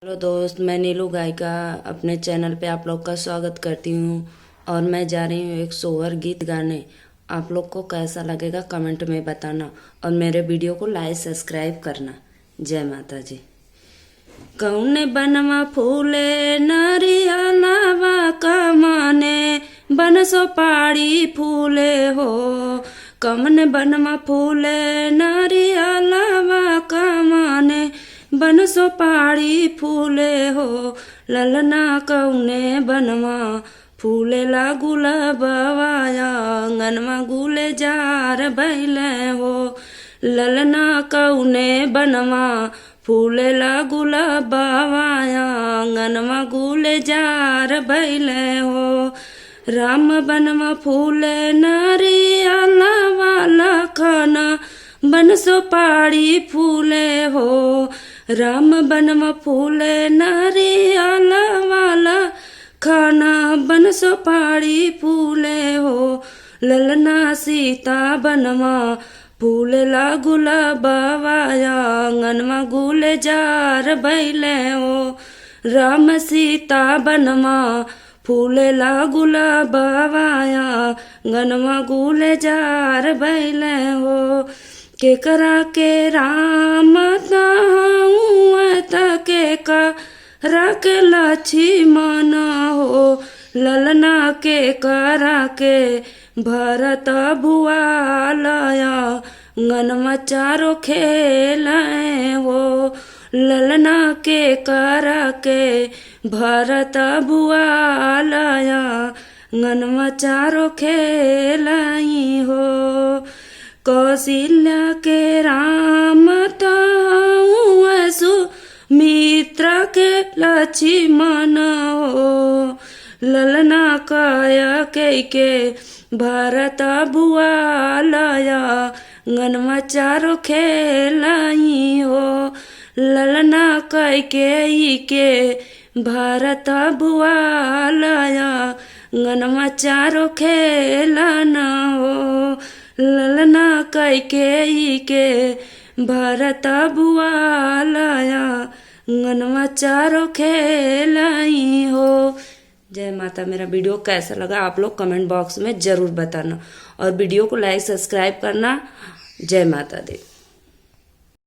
Hello दोस्त, मैं नीलू गायिका अपने चैनल पे आप लोग का स्वागत करती हूँ। और मैं जा रही हूँ एक सोहर गीत गाने। आप लोग को कैसा लगेगा कमेंट में बताना और मेरे वीडियो को लाइक सब्सक्राइब करना। जय माता जी। कौने बनवा फूले नरियलवा कमाने बन सोपाड़ी फूले हो। कौने बनवा फूले नरियलवा कमाने बन सोपाड़ी फूले हो। ललना कौने बनवा फूले ला गुलाबवाया आंगनवा गुले जार बैले हो। ललना कौने बनवा फूले ला गुलाबवाया आंगनवा गुले जार बैले हो। राम बनवा फूले नारियला वाला खाना बन सोपाड़ी फूले हो। राम बनवा फूले नारियला वाला खाना बन सोपाड़ी फूले हो। ललना सीता बनवा फूले ला गुलाबवाया आंगनवा गुले जार बैले हो। राम सीता बनवा फूले ला गुलाबवाया आंगनवा गुले जार बैले हो। के करा के राम के करा के लक्ष्मण हो। ललना के करा के भरत भुआलया आंगनवा चारो खेलाए हो। ललना के करा के भरत भुआलया आंगनवा चारो खेलाई हो। कौशल्या के राम सुमित्रा के लक्ष्मण हो। ललना काया के भरत भुआलया आंगनवा चारो खेलाई हो। ललना के भरत भुआलया आंगनवा चारो खेलाना हो। ललना के भरत भुआलया आंगनवा चारो खेलाई हो। जय माता। मेरा वीडियो कैसा लगा आप लोग कमेंट बॉक्स में ज़रूर बताना और वीडियो को लाइक सब्सक्राइब करना। जय माता दी।